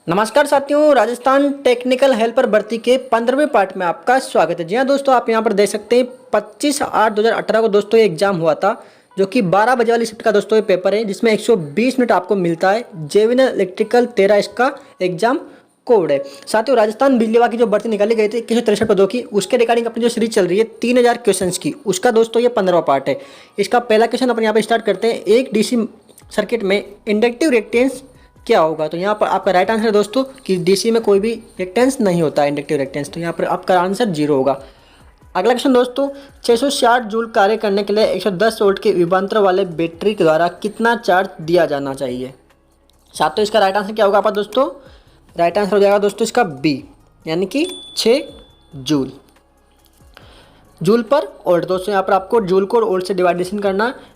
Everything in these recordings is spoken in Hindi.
नमस्कार साथियों, राजस्थान टेक्निकल हेल्पर भर्ती के 15वें पार्ट में आपका स्वागत है। जी हाँ दोस्तों, आप यहाँ पर देख सकते हैं 25/8/2018 को दोस्तों ये एग्जाम हुआ था, जो कि 12 बजे वाली शिफ्ट का दोस्तों ये पेपर है, जिसमें 120 मिनट आपको मिलता है। जेविन इलेक्ट्रिकल 13 इसका एग्जाम कोड है। साथियों, राजस्थान बिजली विभाग की जो भर्ती निकाली गई थी 163 पदों की, उसके रिगार्डिंग अपनी जो सीरीज चल रही है 3000 क्वेश्चन की, उसका दोस्तों ये 15वां पार्ट है। इसका पहला क्वेश्चन अपन यहाँ पे स्टार्ट करते हैं। एक डीसी सर्किट में इंडक्टिव रिएक्टेंस क्या होगा? तो यहाँ पर आपका राइट आंसर है दोस्तों कि डीसी में कोई भी रिएक्टेंस नहीं होता है, इंडक्टिव रिएक्टेंस। तो यहाँ पर आपका आंसर 0 होगा। अगला क्वेश्चन दोस्तों, 660 जूल कार्य करने के लिए 110 वोल्ट के विभवांतर वाले बैटरी के द्वारा कितना चार्ज दिया जाना चाहिए? साथियों, इसका राइट आंसर क्या होगा आपका दोस्तों? राइट आंसर हो जाएगा दोस्तों इसका बी, यानी कि 6 जूल। जूल पर वोल्ट। दोस्तों यहाँ पर आपको जूल को वोल्ट से डिवाइडेशन करना है।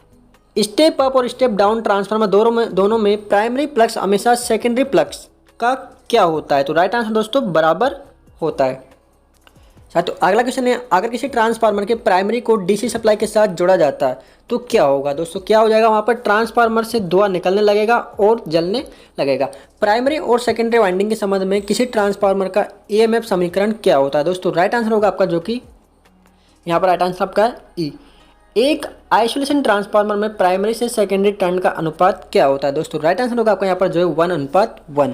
स्टेप अप और स्टेप डाउन ट्रांसफार्मर दोनों में प्राइमरी फ्लक्स हमेशा सेकेंडरी फ्लक्स का क्या होता है? तो राइट आंसर दोस्तों बराबर होता है। साथियों, अगला क्वेश्चन है, अगर किसी ट्रांसफार्मर के प्राइमरी को डीसी सप्लाई के साथ जोड़ा जाता है तो क्या होगा? दोस्तों क्या हो जाएगा? वहाँ पर ट्रांसफार्मर से धुआं निकलने लगेगा और जलने लगेगा। प्राइमरी और सेकेंडरी वाइंडिंग के संबंध में किसी ट्रांसफार्मर का ईएमएफ समीकरण क्या होता है? दोस्तों राइट आंसर होगा आपका, जो कि यहाँ पर राइट आंसर आपका है ई। एक आइसोलेशन ट्रांसफार्मर में प्राइमरी से सेकेंडरी टर्न का अनुपात क्या होता है? दोस्तों राइट आंसर होगा आपका यहाँ पर जो है 1:1।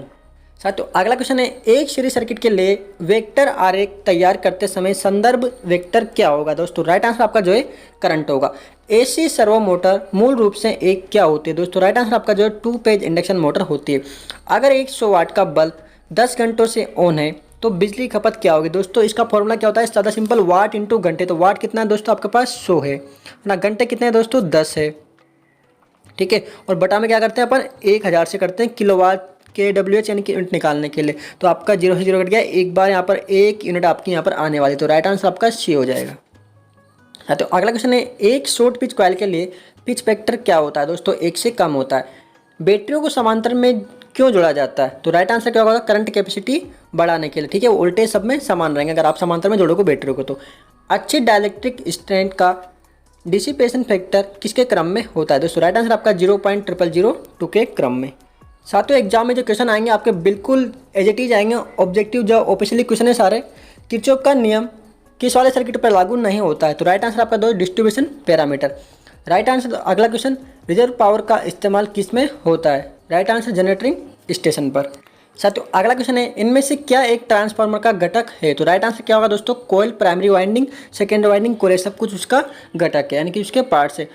साथियों, अगला क्वेश्चन है, एक सीरीज सर्किट के लिए वेक्टर आरेख तैयार करते समय संदर्भ वेक्टर क्या होगा? दोस्तों राइट आंसर आपका जो है करंट होगा। एसी सर्वो मोटर मूल रूप से एक क्या होती है? दोस्तों राइट आंसर आपका जो है 2 फेज इंडक्शन मोटर होती है। अगर 100 वाट का बल्ब 10 घंटों से ऑन है तो बिजली खपत क्या होगी? दोस्तों इसका फॉर्मूला क्या होता है? ज़्यादा सिंपल, वाट इंटू घंटे। तो वाट कितना है दोस्तों आपके पास? 100 है ना। घंटे कितने हैं दोस्तों? 10 है। ठीक है, और बटा में क्या करते हैं अपन? 1000 से करते हैं किलोवाट के डब्ल्यूएच, यानी कि यूनिट निकालने के लिए। तो आपका 0 से 0 कट गया, एक बार यहाँ पर 1 यूनिट आपकी यहाँ पर आने वाली। तो राइट आंसर आपका सी हो जाएगा। हाँ, तो अगला क्वेश्चन है, एक शॉर्ट पिच कॉइल के लिए पिच फैक्टर क्या होता है? दोस्तों 1 से कम होता है। बैटरियों को समांतर में क्यों जोड़ा जाता है? तो राइट आंसर क्या होगा? करंट कैपेसिटी बढ़ाने के लिए। ठीक है, वोल्टेज सब में समान रहेंगे अगर आप समांतर में जोड़ोगे बैटरियों को। तो अच्छी डाइलेक्ट्रिक स्ट्रेंथ का डिसिपेशन फैक्टर किसके क्रम में होता है? दोस्तों राइट आंसर आपका 0.0002 के क्रम में। साथियों, एग्जाम में जो क्वेश्चन आएंगे आपके बिल्कुल एज इट इज आएंगे। ऑब्जेक्टिव जो ऑफिशियली क्वेश्चन है सारे, किरचॉफ का नियम किस वाले सर्किट पर लागू नहीं होता है? तो राइट आंसर आपका दो डिस्ट्रीब्यूशन पैरामीटर। राइट आंसर अगला क्वेश्चन, रिजर्व पावर का इस्तेमाल किस में होता है? राइट आंसर जनरेटिंग स्टेशन पर। साथियों, अगला क्वेश्चन है, इनमें से क्या एक ट्रांसफार्मर का घटक है? तो राइट आंसर क्या होगा दोस्तों? Coil, primary winding, secondary winding, core, सब कुछ उसका घटक है, यानी कि उसके पार्ट्स है।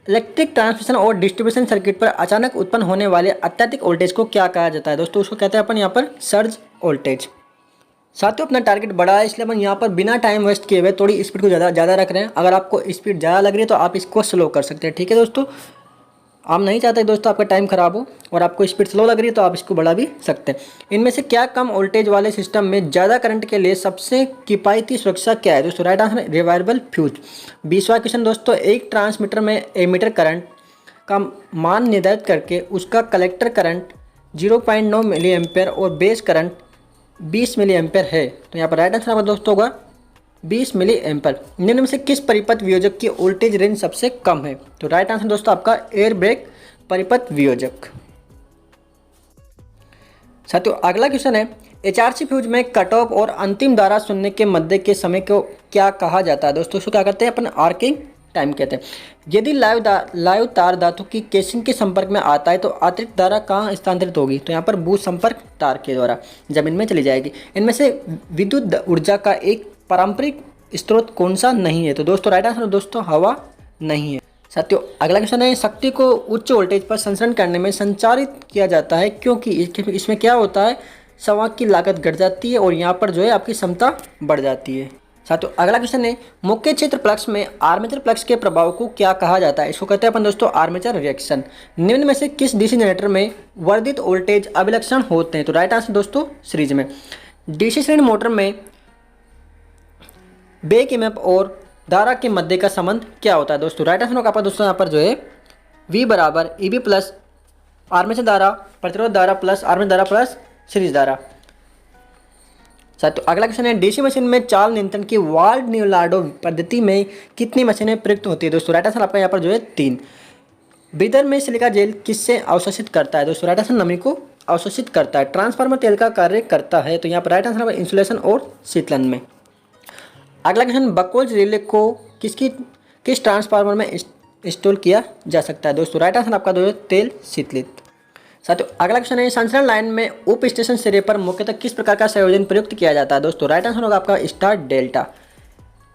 इलेक्ट्रिक ट्रांसमिशन और डिस्ट्रीब्यूशन सर्किट पर अचानक उत्पन्न होने वाले अत्यधिक वोल्टेज को क्या कहा जाता है? दोस्तों उसको कहते हैं अपन यहाँ पर सर्ज वोल्टेज। साथियों, अपना टारगेट बड़ा है, इसलिए अपन यहाँ पर बिना टाइम वेस्ट किए हुए थोड़ी स्पीड को ज़्यादा रख रहे हैं। अगर आपको स्पीड ज़्यादा लग रही है तो आप इसको स्लो कर सकते हैं। ठीक है दोस्तों, हम नहीं चाहते दोस्तों आपका टाइम खराब हो, और आपको स्पीड स्लो लग रही है तो आप इसको बढ़ा भी सकते हैं। इनमें से क्या कम वोल्टेज वाले सिस्टम में ज़्यादा करंट के लिए सबसे किफ़ायती सुरक्षा क्या है? दोस्तों right answer rewirable fuse. 20वां question दोस्तों, एक ट्रांसमीटर में एमीटर करंट का मान निर्धारित करके उसका कलेक्टर करंट 0.9 मिली एम्पेयर और बेस करंट 20 मिली एम्पेयर है। तो यहाँ पर राइट आंसर आपका दोस्तों होगा 20 मिली एम्पर। निम्न में से किस परिपथ वियोजक की वोल्टेज रेंज सबसे कम है? तो राइट आंसर दोस्तों आपका एयर ब्रेक परिपथ वियोजक। साथियों, अगला क्वेश्चन है, एचआरसी फ्यूज में कट ऑफ और अंतिम धारा सुनने के मध्य के समय को क्या कहा जाता है? दोस्तों इसको क्या कहते हैं अपन? आर्किंग टाइम कहते हैं। यदि लाइव तार धातु की केसिंग के संपर्क में आता है तो अतिरिक्त धारा कहाँ स्थानांतरित होगी? तो यहाँ पर भू संपर्क तार के द्वारा जमीन में चली जाएगी। इनमें से विद्युत ऊर्जा का एक पारंपरिक स्रोत कौन सा नहीं है? तो दोस्तों राइट आंसर दोस्तों हवा नहीं है। साथियों, अगला क्वेश्चन है, शक्ति को उच्च वोल्टेज पर संचरण करने में संचारित किया जाता है क्योंकि इसमें क्या होता है? संवाहक की लागत घट जाती है और यहाँ पर जो है आपकी क्षमता बढ़ जाती है। साथियों, अगला क्वेश्चन है, मुख्य क्षेत्र फ्लक्स में आर्मेचर फ्लक्स के प्रभाव को क्या कहा जाता है? इसको कहते हैं अपन दोस्तों आर्मेचर रिएक्शन। निम्न में से किस डीसी जनरेटर में वर्धित वोल्टेज अभिलक्षण होते हैं? तो राइट आंसर दोस्तों सीरीज में। डीसी श्रेणी मोटर में बैक ईएमएफ और धारा के मध्य का संबंध क्या होता है? दोस्तों राइट आंसर होगा दोस्तों यहाँ पर जो है V बराबर EB प्लस आर्मेचर धारा, प्रतिरोध धारा प्लस आर्मेचर धारा प्लस सीरीज धारा। साथियों, अगला क्वेश्चन है, डीसी मशीन में चाल नियंत्रण की वाल्ड न्यूलार्डो पद्धति में कितनी मशीनें प्रयुक्त होती है? दोस्तों राइट आंसर आपका यहाँ पर जो है 3। ब्रीदर में सिलिका जेल किससे अवशोषित करता है? दोस्तों राइट आंसर नमी को अवशोषित करता है। ट्रांसफार्मर तेल का कार्य करता है। तो यहाँ पर राइट आंसर है इंसुलेशन और शीतलन में। अगला क्वेश्चन, बकोज रिले को किस ट्रांसफार्मर में इंस्टॉल किया जा सकता है दोस्तों? राइट आंसर आपका जो है तेल शीतलित। साथियों अगला क्वेश्चन है, संचरण लाइन में उप स्टेशन सिरे पर मुख्यतः किस प्रकार का संयोजन प्रयुक्त किया जाता है दोस्तों? राइट आंसर होगा आपका स्टार डेल्टा।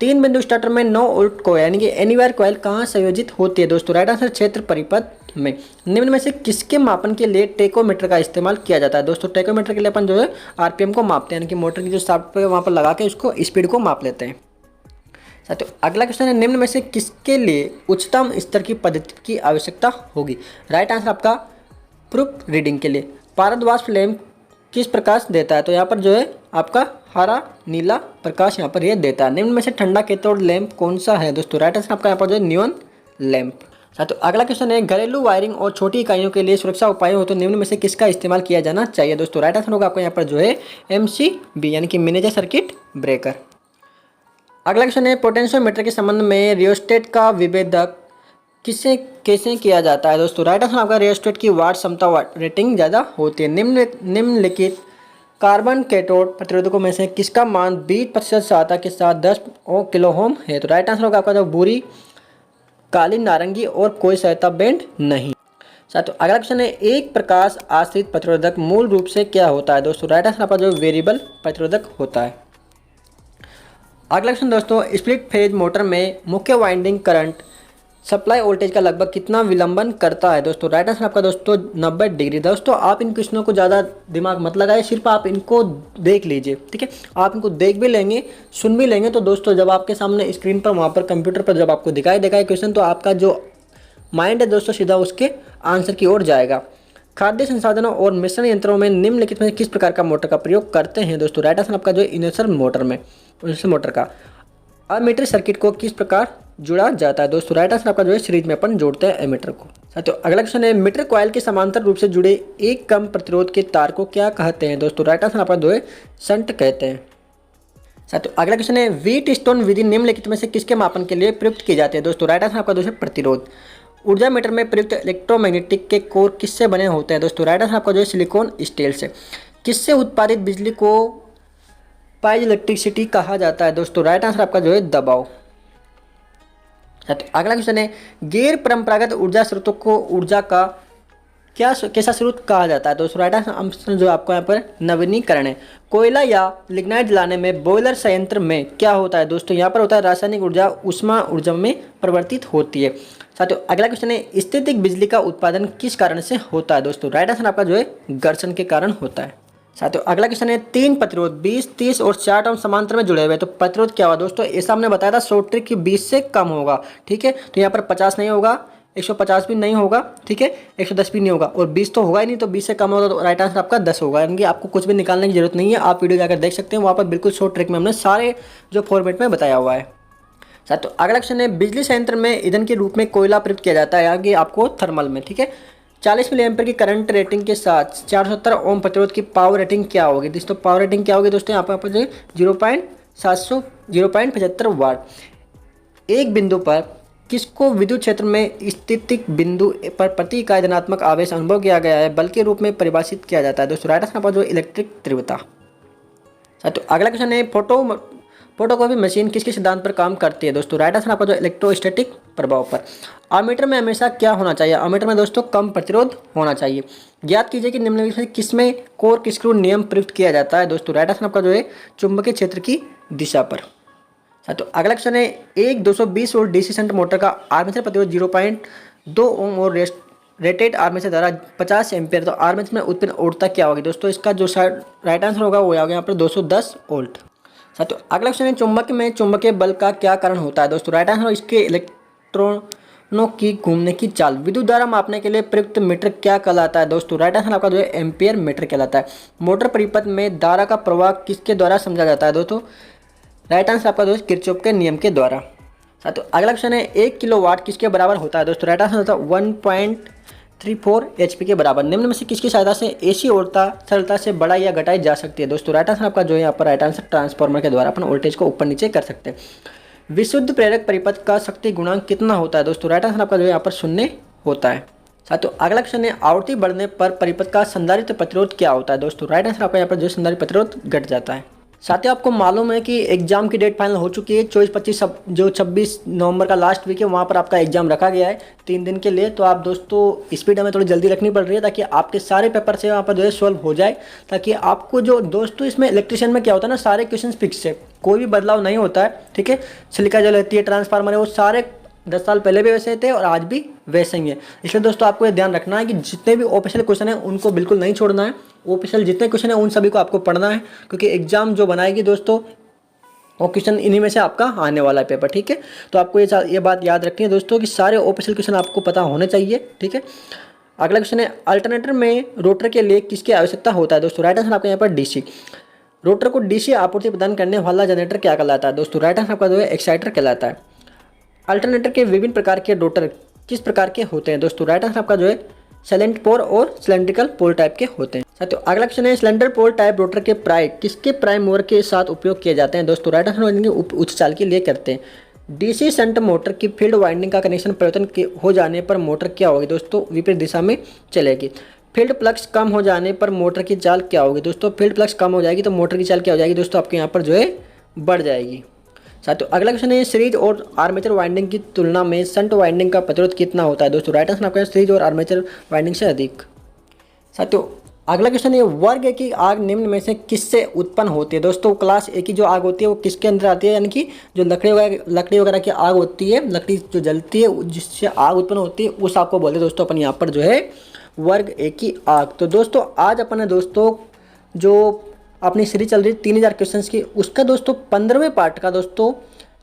3 बिंदु स्टार्टर में 9 वोल्ट कोयल यानी कि एनीवेयर कोयल कहाँ संयोजित होती है दोस्तों? राइट आंसर क्षेत्र परिपथ में। निम्न में से किसके मापन के लिए टेकोमीटर का इस्तेमाल किया जाता है दोस्तों? टेकोमीटर के लिए अपन जो है आरपीएम को मापते हैं, यानी कि मोटर की जो शाफ्ट है वहाँ पर लगा के उसको स्पीड को माप लेते हैं। साथियों अगला क्वेश्चन है, निम्न में से किसके लिए उच्चतम स्तर की पद्धति की आवश्यकता होगी? राइट आंसर आपका प्रूफ रीडिंग के लिए। पारदवास्प लैंप किस प्रकाश देता है? तो यहाँ पर जो है आपका हरा नीला प्रकाश यहाँ पर यह देता है। निम्न में से ठंडा कैथोड लैंप कौन सा है दोस्तों? राइट आंसर आपका यहाँ पर जो है नियॉन लैंप। साथियों अगला क्वेश्चन है, घरेलू वायरिंग और छोटी इकाइयों के लिए सुरक्षा उपायों हो तो निम्न में से किसका इस्तेमाल किया जाना चाहिए दोस्तों? राइट आंसर होगा आपका यहाँ पर जो है MCB यानी कि मिनिएचर सर्किट ब्रेकर। अगला क्वेश्चन है, पोटेंशियोमीटर के संबंध में रियोस्टेट का विभेदक कैसे किया जाता है दोस्तों? राइट आंसर आपका रियोस्टेट की वाट क्षमता रेटिंग ज़्यादा होती है। निम्नलिखित कार्बन कैथोड प्रतिरोधकों में से किसका मान 20% सहायता के साथ 10 किलो ओम है? तो राइट आंसर होगा आपका जो भूरी, काली, नारंगी और कोई सहायता बैंड नहीं। साथियों अगला क्वेश्चन है, एक प्रकाश आश्रित प्रतिरोधक मूल रूप से क्या होता है दोस्तों? राइट आंसर आपका जो वेरिएबल प्रतिरोधक होता है। अगला क्वेश्चन दोस्तों, स्प्लिट फेज मोटर में मुख्य वाइंडिंग करंट सप्लाई वोल्टेज का लगभग कितना विलंबन करता है दोस्तों? राइट आंसर आपका दोस्तों 90 डिग्री। दोस्तों आप इन क्वेश्चनों को ज़्यादा दिमाग मत लगाए, सिर्फ आप इनको देख लीजिए, ठीक है। आप इनको देख भी लेंगे, सुन भी लेंगे, तो दोस्तों जब आपके सामने स्क्रीन पर वहाँ पर कंप्यूटर पर जब आपको दिखाई देगा क्वेश्चन, तो आपका जो माइंड है दोस्तों सीधा उसके आंसर की ओर जाएगा। खाद्य संसाधनों और मिश्रण यंत्रों में निम्नलिखित में किस प्रकार का मोटर का प्रयोग करते हैं दोस्तों? राइट आंसर आपका जो इंडक्शन मोटर का अमीटर सर्किट को किस प्रकार जुड़ा जाता है दोस्तों? राइट आंसर आपका जो है सीरीज में अपन जोड़ते हैं एमीटर को। साथियों अगला क्वेश्चन है, मीटर कॉइल के समांतर रूप से जुड़े एक कम प्रतिरोध के तार को क्या कहते हैं दोस्तों? राइट आंसर आपका जो है शंट कहते हैं। साथियों अगला क्वेश्चन है, व्हीट स्टोन विधि निम्नलिखित में से किसके मापन के लिए प्रयुक्त की जाती है दोस्तों? राइट आंसर आपका जो है प्रतिरोध। ऊर्जा मीटर में प्रयुक्त इलेक्ट्रोमैग्नेटिक के कोर किससे बने होते हैं दोस्तों? राइट आंसर आपका जो है सिलिकॉन स्टील से। किससे उत्पादित बिजली को पाइज इलेक्ट्रिसिटी कहा जाता है दोस्तों? राइट आंसर आपका जो है दबाव। अगला क्वेश्चन है, गैर परंपरागत ऊर्जा स्रोतों को ऊर्जा का कैसा स्रोत कहा जाता है दोस्तों? राइट आंसर जो आपको यहाँ पर नवीनीकरण है। कोयला या लिग्नाइट जलाने में बॉयलर संयंत्र में क्या होता है दोस्तों? यहाँ पर होता है रासायनिक ऊर्जा ऊष्मा ऊर्जा में परिवर्तित होती है। साथियों अगला क्वेश्चन है, स्थैतिक बिजली का उत्पादन किस कारण से होता है दोस्तों? राइट आंसर आपका जो है घर्षण के कारण होता है। साथियों अगला क्वेश्चन है, 3 प्रतिरोध 20, 30 और 60 टर्म समांतर में जुड़े हुए, तो प्रतिरोध क्या हुआ दोस्तों? ऐसा हमने बताया था शॉर्ट ट्रिक की 20 से कम होगा, ठीक है। तो यहाँ पर 50 नहीं होगा, 150 भी नहीं होगा, ठीक है, 110 भी नहीं होगा, और 20 तो होगा ही नहीं, तो 20 से कम होगा तो राइट आंसर आपका 10 होगा। यानी कि आपको कुछ भी निकालने की जरूरत नहीं है, आप वीडियो जाकर देख सकते हैं, वहाँ पर बिल्कुल शॉर्ट ट्रिक में हमने सारे जो फॉर्मेट में बताया हुआ है। साथियों अगला क्वेश्चन है, बिजली संयंत्र में ईंधन के रूप में कोयला प्रयुक्त किया जाता है, यहाँ की आपको थर्मल में, ठीक है। 40 मिली एम्पीयर की करंट रेटिंग के साथ 470 ओम प्रतिरोध की पावर रेटिंग क्या होगी दोस्तों? पावर रेटिंग क्या होगी दोस्तों? यहाँ पर 0.75 वाट। एक बिंदु पर किसको विद्युत क्षेत्र में स्थितिक बिंदु पर प्रति इकाई धनात्मक आवेश अनुभव किया गया है बल के रूप में परिभाषित किया जाता है दोस्तों? राइट आंसर आपका जो इलेक्ट्रिक तीव्रता। तो अगला क्वेश्चन है, फोटोकॉपी मशीन किसके सिद्धांत पर काम करती है दोस्तों? राइट आंसर आपका जो इलेक्ट्रोस्टैटिक प्रभाव पर। अमीटर में हमेशा क्या होना चाहिए? अमीटर में दोस्तों कम प्रतिरोध होना चाहिए। ज्ञात कीजिए कि निम्नलिखित में किसमें कोर स्क्रू नियम प्रयुक्त किया जाता है दोस्तों? राइट आंसर आपका जो है चुंबकीय क्षेत्र की दिशा पर। तो अगला क्वेश्चन है, एक 220 वोल्ट डीसी शंट मोटर का आर्मेचर प्रतिरोध 0.2 ओम और रेटेड आर्मेचर द्वारा 50 एम्पियर, तो आर्मेचर में उत्पन्न ऊर्जा क्या होगी दोस्तों? इसका जो राइट आंसर होगा वो होगा यहाँ पर 210 वोल्ट। साथियों अगला क्वेश्चन है, चुंबक में चुंबकीय बल का क्या कारण होता है दोस्तों? राइट आंसर इसके इलेक्ट्रॉनों की घूमने की चाल। विद्युत धारा मापने के लिए प्रयुक्त मीटर क्या कहलाता है दोस्तों? राइट आंसर आपका जो है एम्पियर मीटर कहलाता है। मोटर परिपथ में धारा का प्रवाह किसके द्वारा समझा जाता है दोस्तों? राइट आंसर आपका दोस्त किरचॉफ के नियम के द्वारा। साथियों अगला क्वेश्चन है, 1 किलोवाट किसके बराबर होता है दोस्तों? राइट आंसर होता है 1.34 HP के बराबर। निम्न में से किसकी सहायता से एसी ऊर्जा सरलता से बढ़ाई या घटाई जा सकती है दोस्तों? राइट आंसर आपका जो है यहाँ पर राइट आंसर ट्रांसफार्मर के द्वारा अपन वोल्टेज को ऊपर नीचे कर सकते हैं। विशुद्ध प्रेरक परिपथ का शक्ति गुणांक कितना होता है दोस्तों? राइट आंसर आपका जो है यहाँ पर 0 होता है। साथियों अगला क्वेश्चन है, आवृत्ति बढ़ने पर परिपथ का संधारित्र प्रतिरोध क्या होता है। दोस्तों राइट आंसर आपका यहाँ पर जो संधारित्र प्रतिरोध घट जाता है। साथियों आपको मालूम है कि एग्जाम की डेट फाइनल हो चुकी है 24-25 जो 26 नवंबर का लास्ट वीक है वहाँ पर आपका एग्जाम रखा गया है 3 दिन के लिए। तो आप दोस्तों स्पीड हमें थोड़ी जल्दी रखनी पड़ रही है ताकि आपके सारे पेपर से वहाँ पर जो है सॉल्व हो जाए, ताकि आपको जो दोस्तों इसमें इलेक्ट्रिशियन में क्या होता है ना, सारे क्वेश्चन फिक्स है, कोई भी बदलाव नहीं होता है। ठीक है, सिलिका जो रहती है, ट्रांसफार्मर है, वो सारे 10 साल पहले भी वैसे थे और आज भी वैसे ही है। इसलिए दोस्तों आपको ये ध्यान रखना है कि जितने भी ऑफिशियल क्वेश्चन है उनको बिल्कुल नहीं छोड़ना है। ऑफिशियल जितने क्वेश्चन है उन सभी को आपको पढ़ना है, क्योंकि एग्जाम जो बनाएगी दोस्तों वो क्वेश्चन इन्हीं में से आपका आने वाला है पेपर। ठीक है, तो आपको ये बात याद रखनी है दोस्तों कि सारे ऑफिशियल क्वेश्चन आपको पता होने चाहिए। ठीक है, अगला क्वेश्चन है, अल्टरनेटर में रोटर के लिए किसकी आवश्यकता होता है। दोस्तों राइट आंसर आपका यहाँ पर डीसी। रोटर को डीसी आपूर्ति प्रदान करने वाला जनरेटर क्या कहलाता है। दोस्तों राइट आंसर आपका जो है एक्साइटर कहलाता है। अल्टरनेटर के विभिन्न प्रकार के रोटर किस प्रकार के होते हैं। दोस्तों राइट आंसर आपका जो है साइलेंट पोल और सिलेंड्रिकल पोल टाइप के होते हैं। साथियों अगला क्वेश्चन है, सिलेंडर पोल टाइप रोटर के प्राय किसके प्राइम मूवर के साथ उपयोग किए जाते हैं। दोस्तों राइट आंसर उच्च चाल के लिए करते हैं। डीसी शंट मोटर की फील्ड वाइंडिंग का कनेक्शन परिवर्तन हो जाने पर मोटर क्या होगी। दोस्तों विपरीत दिशा में चलेगी। फील्ड फ्लक्स कम हो जाने पर मोटर की चाल क्या होगी। दोस्तों फील्ड फ्लक्स कम हो जाएगी तो मोटर की चाल क्या हो जाएगी दोस्तों, आपके यहाँ पर जो है बढ़ जाएगी। साथियों अगला क्वेश्चन है, सीरीज और आर्मेचर वाइंडिंग की तुलना में शंट वाइंडिंग का प्रतिरोध कितना होता है। दोस्तों राइट आंसर आपका सीरीज और आर्मेचर वाइंडिंग से अधिक। साथियों अगला क्वेश्चन है, वर्ग ए की आग निम्न में से किससे उत्पन्न होती है। दोस्तों क्लास ए की जो आग होती है वो किसके अंदर आती है, यानी कि जो लकड़ी वगैरह की आग होती है, लकड़ी जो जलती है जिससे आग उत्पन्न होती है उस आग को बोलते हैं दोस्तों अपन यहाँ पर जो है वर्ग ए की आग। तो दोस्तों आज अपन ने दोस्तों जो अपनी सीरीज चल रही है 3000 क्वेश्चंस की, उसका दोस्तों 15वें पार्ट का दोस्तों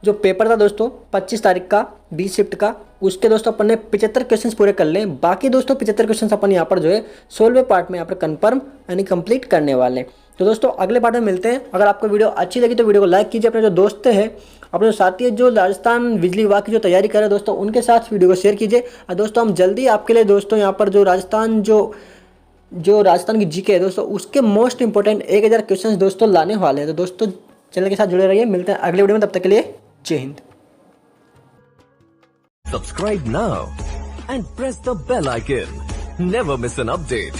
जो पेपर था दोस्तों 25 तारीख का 20 शिफ्ट का, उसके दोस्तों अपन ने 75 क्वेश्चंस पूरे कर लें। बाकी दोस्तों 75 क्वेश्चंस अपन यहाँ पर जो है 16वें पार्ट में यहाँ पर कंफर्म यानी कंप्लीट करने वाले हैं। तो दोस्तों अगले पार्ट में मिलते हैं। अगर आपको वीडियो अच्छी लगी तो वीडियो को लाइक कीजिए, अपने जो दोस्त हैं अपने जो साथी जो राजस्थान बिजली विभाग की जो तैयारी कर रहे हैं दोस्तों उनके साथ वीडियो को शेयर कीजिए। और दोस्तों हम जल्दी आपके लिए दोस्तों यहाँ पर जो राजस्थान की जीके है दोस्तों उसके मोस्ट इंपोर्टेंट 1000 क्वेश्चंस दोस्तों लाने वाले हैं। तो दोस्तों चैनल के साथ जुड़े रहिए, मिलते हैं अगले वीडियो में, तब तक के लिए जय Hind. Subscribe now and press the bell icon. Never miss an update.